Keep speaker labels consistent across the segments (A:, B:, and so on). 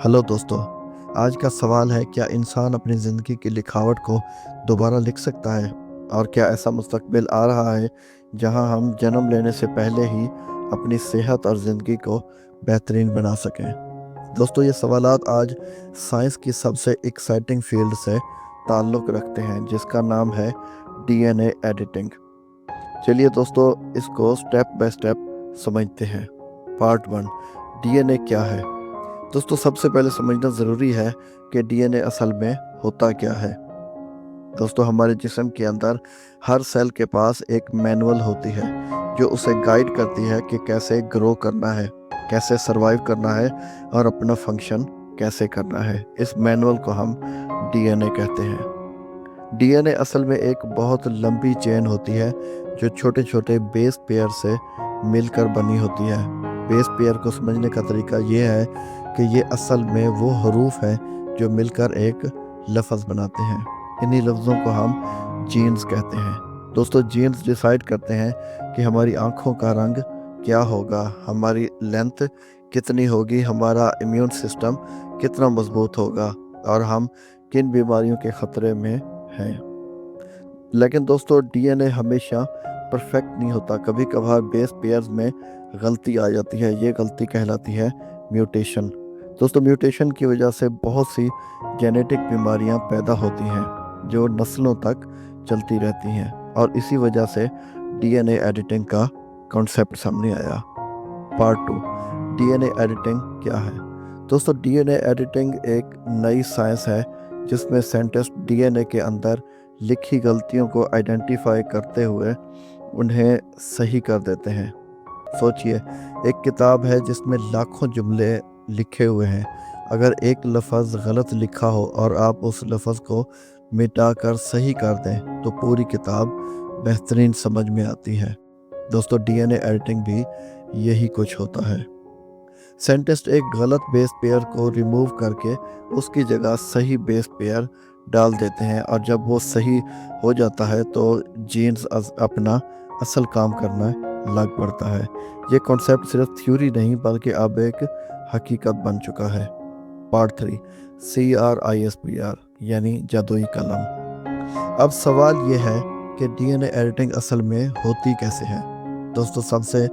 A: Hello दोस्तों। आज का सवाल है, क्या इंसान अपनी ज़िंदगी की लिखावट को दोबारा लिख सकता है? और क्या ऐसा मुस्तकबिल आ रहा है जहां हम जन्म लेने से पहले ही अपनी सेहत और ज़िंदगी को बेहतरीन बना सकें? दोस्तों, ये सवालात आज साइंस की सबसे एक्साइटिंग फील्ड से ताल्लुक़ रखते हैं, जिसका नाम है डीएनए एडिटिंग। चलिए दोस्तों, इसको स्टेप बाय स्टेप समझते हैं। पार्ट 1, डीएनए क्या है? दोस्तों, सबसे पहले समझना ज़रूरी है कि डीएनए असल में होता क्या है। दोस्तों, हमारे जिस्म के अंदर हर सेल के पास एक मैनुअल होती है जो उसे गाइड करती है कि कैसे ग्रो करना है, कैसे सरवाइव करना है और अपना फंक्शन कैसे करना है। इस मैनुअल को हम डीएनए कहते हैं। डीएनए असल में एक बहुत लंबी चेन होती है जो छोटे छोटे बेस पेयर से मिलकर बनी होती है। बेस पेयर को समझने का तरीका ये है कि ये असल में वो हरूफ हैं जो मिलकर एक लफ्ज़ बनाते हैं। इन्हीं लफ्ज़ों को हम जीन्स कहते हैं। दोस्तों, जीन्स डिसाइड करते हैं कि हमारी आँखों का रंग क्या होगा, हमारी लेंथ कितनी होगी, हमारा इम्यून सिस्टम कितना मजबूत होगा और हम किन बीमारियों के ख़तरे में हैं। लेकिन दोस्तों, डीएनए हमेशा परफेक्ट नहीं होता। कभी कभार बेस पेयर्स में गलती आ जाती है। ये गलती कहलाती है म्यूटेशन। दोस्तों, म्यूटेशन की वजह से बहुत सी जेनेटिक बीमारियां पैदा होती हैं जो नस्लों तक चलती रहती हैं, और इसी वजह से डीएनए एडिटिंग का कॉन्सेप्ट सामने आया। पार्ट 2, डीएनए एडिटिंग क्या है? दोस्तों, डीएनए एडिटिंग एक नई साइंस है जिसमें साइंटिस्ट डीएनए के अंदर लिखी गलतियों को आइडेंटिफाई करते हुए उन्हें सही कर देते हैं। सोचिए, एक किताब है जिसमें लाखों जुमले लिखे हुए हैं। अगर एक लफ्ज़ गलत लिखा हो और आप उस लफ्ज़ को मिटाकर सही कर दें तो पूरी किताब बेहतरीन समझ में आती है। दोस्तों, डीएनए एडिटिंग भी यही कुछ होता है। साइंटिस्ट एक गलत बेस पेयर को रिमूव करके उसकी जगह सही बेस पेयर डाल देते हैं, और जब वो सही हो जाता है तो जीन्स अपना असल काम करना लग पड़ता है। ये कॉन्सेप्ट सिर्फ थ्योरी नहीं बल्कि अब एक हकीकत बन चुका है। पार्ट 3, CRISPR यानी जादुई कलम। अब सवाल ये है कि डीएनए एडिटिंग असल में होती कैसे है? दोस्तों, सबसे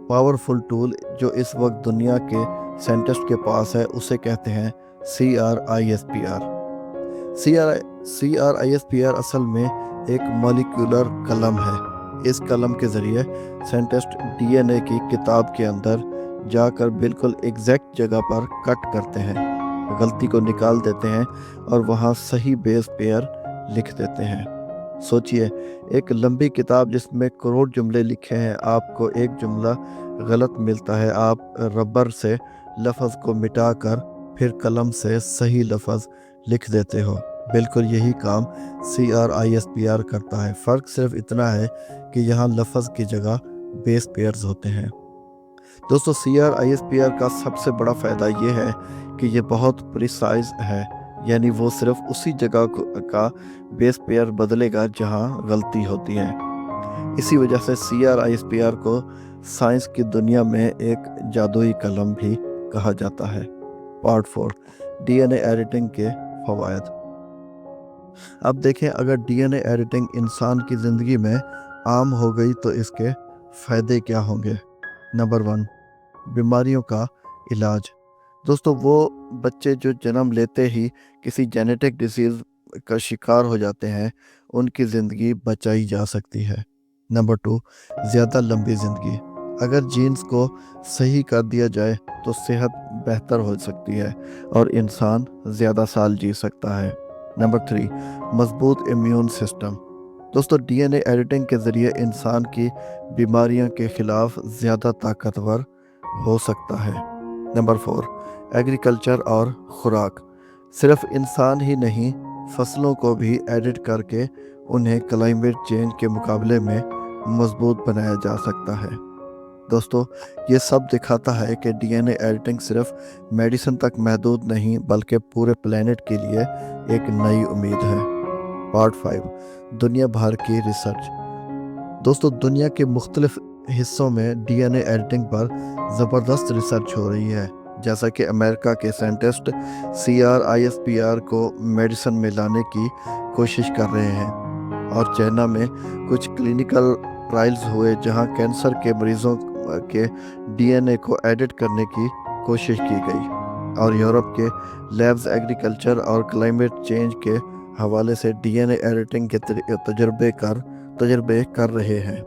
A: पावरफुल टूल जो इस वक्त दुनिया के साइंटिस्ट के पास है उसे कहते हैं CRISPR। CRISPR असल में एक मॉलिक्यूलर कलम है। इस कलम के ज़रिए साइंटिस्ट डीएनए की किताब के अंदर जाकर बिल्कुल एग्जैक्ट जगह पर कट करते हैं, गलती को निकाल देते हैं और वहाँ सही बेस पेयर लिख देते हैं। सोचिए, एक लंबी किताब जिसमें करोड़ जुमले लिखे हैं, आपको एक जुमला गलत मिलता है। आप रबर से लफ्ज़ को मिटाकर फिर कलम से सही लफ्ज़ लिख देते हो। बिल्कुल यही काम CRISPR करता है। फ़र्क सिर्फ इतना है कि यहाँ लफ्ज़ की जगह बेस पेयर्स होते हैं। दोस्तों, CRISPR का सबसे बड़ा फ़ायदा ये है कि ये बहुत प्रिसाइज है, यानी वो सिर्फ उसी जगह का बेस पेयर बदलेगा जहाँ गलती होती है। इसी वजह से CRISPR को साइंस की दुनिया में एक जादुई कलम भी कहा जाता है। पार्ट 4, डीएनए एडिटिंग के फ़वाइद। अब देखें, अगर डीएनए एडिटिंग इंसान की ज़िंदगी में आम हो गई तो इसके फ़ायदे क्या होंगे? नंबर 1, बीमारियों का इलाज। दोस्तों, वो बच्चे जो जन्म लेते ही किसी जेनेटिक डिसीज़ का शिकार हो जाते हैं, उनकी ज़िंदगी बचाई जा सकती है। नंबर 2, ज़्यादा लंबी ज़िंदगी। अगर जीन्स को सही कर दिया जाए तो सेहत बेहतर हो सकती है और इंसान ज़्यादा साल जी सकता है। नंबर 3, मजबूत इम्यून सिस्टम। दोस्तों, डीएनए एडिटिंग के ज़रिए इंसान की बीमारियों के ख़िलाफ़ ज़्यादा ताकतवर हो सकता है। नंबर 4, एग्रीकल्चर और खुराक। सिर्फ इंसान ही नहीं, फसलों को भी एडिट करके उन्हें क्लाइमेट चेंज के मुकाबले में मजबूत बनाया जा सकता है। दोस्तों, ये सब दिखाता है कि डीएनए एडिटिंग सिर्फ मेडिसिन तक महदूद नहीं बल्कि पूरे प्लेनेट के लिए एक नई उम्मीद है। पार्ट 5, दुनिया भर की रिसर्च। दोस्तों, दुनिया के मुख्तलिफ हिस्सों में डीएनए एडिटिंग पर ज़बरदस्त रिसर्च हो रही है। जैसा कि अमेरिका के साइंटिस्ट CRISPR को मेडिसिन में लाने की कोशिश कर रहे हैं, और चाइना में कुछ क्लिनिकल ट्रायल्स हुए जहां कैंसर के मरीजों के DNA को एडिट करने की कोशिश की गई, और यूरोप के लैब्स एग्रीकल्चर और क्लाइमेट चेंज के हवाले से DNA एडिटिंग के तजर्बे कर रहे हैं।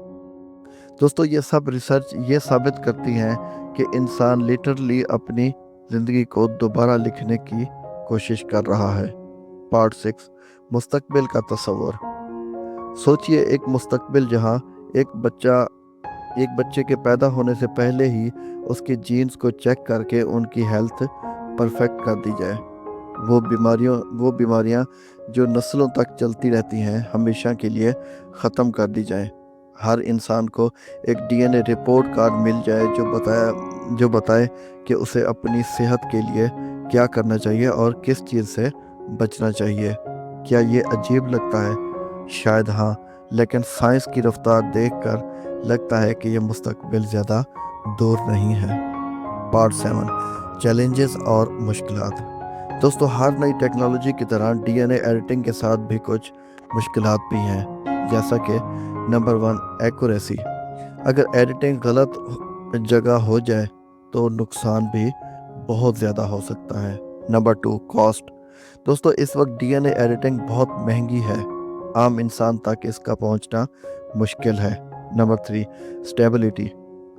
A: दोस्तों, ये सब रिसर्च ये साबित करती है कि इंसान लिटरली अपनी ज़िंदगी को दोबारा लिखने की कोशिश कर रहा है। पार्ट 6, मुस्तकबिल का तस्वुर। सोचिए एक मुस्तकबिल जहां एक बच्चे के पैदा होने से पहले ही उसके जीन्स को चेक करके उनकी हेल्थ परफेक्ट कर दी जाए। वो बीमारियां जो नस्लों तक चलती रहती हैं हमेशा के लिए ख़त्म कर दी जाए। हर इंसान को एक DNA रिपोर्ट कार्ड मिल जाए जो बताए कि उसे अपनी सेहत के लिए क्या करना चाहिए और किस चीज़ से बचना चाहिए। क्या ये अजीब लगता है? शायद हाँ, लेकिन साइंस की रफ्तार देखकर लगता है कि यह मुस्तकबिल ज़्यादा दूर नहीं है। पार्ट 7, चैलेंजेस और मुश्किलात। दोस्तों, हर नई टेक्नोलॉजी की तरह DNA एडिटिंग के साथ भी कुछ मुश्किलात भी हैं, जैसा कि नंबर 1, एक्यूरेसी। अगर एडिटिंग गलत जगह हो जाए तो नुकसान भी बहुत ज़्यादा हो सकता है। Number 2, cost. दोस्तों, इस वक्त DNA एडिटिंग बहुत महंगी है, आम इंसान तक इसका पहुंचना मुश्किल है। Number 3, stability.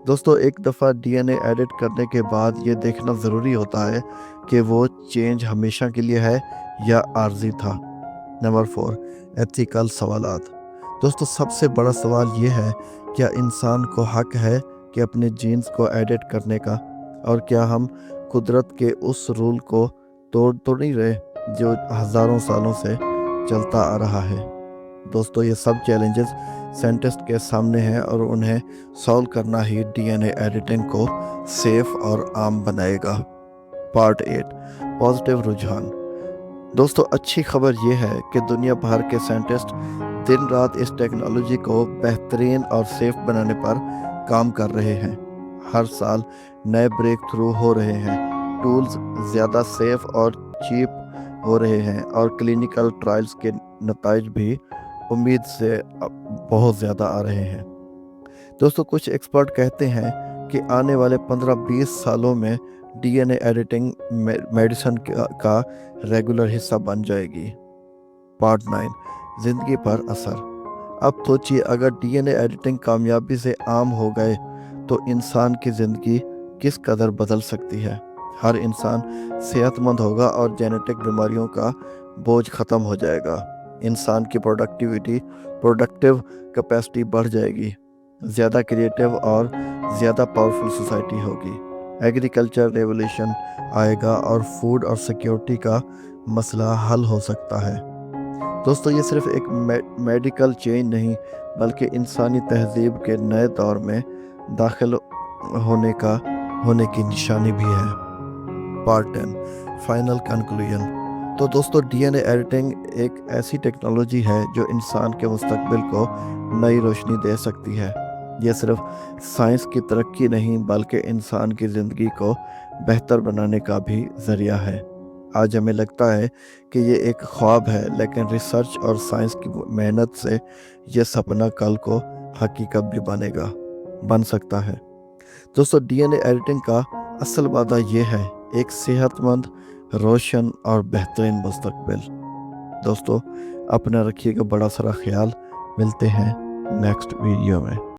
A: दोस्तों, एक दफ़ा DNA एडिट करने के बाद ये देखना ज़रूरी होता है कि वो चेंज हमेशा के लिए है या आर्जी था। नंबर 4, एथिकल सवालात। दोस्तों, सबसे बड़ा सवाल ये है, क्या इंसान को हक है कि अपने जीन्स को एडिट करने का, और क्या हम कुदरत के उस रूल को तोड़ नहीं रहे जो हज़ारों सालों से चलता आ रहा है। दोस्तों, ये सब चैलेंजेस साइंटिस्ट के सामने हैं और उन्हें सॉल्व करना ही DNA एडिटिंग को सेफ और आम बनाएगा। पार्ट 8, पॉजिटिव रुझान। दोस्तों, अच्छी खबर ये है कि दुनिया भर के साइंटिस्ट दिन रात इस टेक्नोलॉजी को बेहतरीन और सेफ बनाने पर काम कर रहे हैं। हर साल नए ब्रेक थ्रू हो रहे हैं, टूल्स ज़्यादा सेफ और चीप हो रहे हैं, और क्लिनिकल ट्रायल्स के नताइज भी उम्मीद से बहुत ज़्यादा आ रहे हैं। दोस्तों, कुछ एक्सपर्ट कहते हैं कि आने वाले 15-20 सालों में DNA एडिटिंग मेडिसिन का रेगुलर हिस्सा बन जाएगी। पार्ट 9, ज़िंदगी पर असर। अब सोचिए, अगर DNA एडिटिंग कामयाबी से आम हो गए तो इंसान की ज़िंदगी किस कदर बदल सकती है। हर इंसान सेहतमंद होगा और जेनेटिक बीमारियों का बोझ ख़त्म हो जाएगा। इंसान की प्रोडक्टिव कैपेसिटी बढ़ जाएगी, ज़्यादा क्रिएटिव और ज़्यादा पावरफुल सोसाइटी होगी। एग्रीकल्चर रेवोल्यूशन आएगा और फूड और सिक्योरिटी का मसला हल हो सकता है। दोस्तों, ये सिर्फ एक मेडिकल चेंज नहीं, बल्कि इंसानी तहजीब के नए दौर में दाखिल होने की निशानी भी है। Part 10, final conclusion. तो दोस्तों, DNA एडिटिंग एक ऐसी टेक्नोलॉजी है जो इंसान के मुस्तकबिल को नई रोशनी दे सकती है। यह सिर्फ साइंस की तरक्की नहीं, बल्कि इंसान की ज़िंदगी को बेहतर बनाने का भी ज़रिया है। आज हमें लगता है कि ये एक ख्वाब है, लेकिन रिसर्च और साइंस की मेहनत से ये सपना कल को हकीकत भी बन सकता है। दोस्तों, DNA एडिटिंग का असल वादा ये है, एक सेहतमंद, रोशन और बेहतरीन मुस्तकबिल। दोस्तों, अपना रखिएगा बड़ा सारा ख्याल। मिलते हैं नेक्स्ट वीडियो में।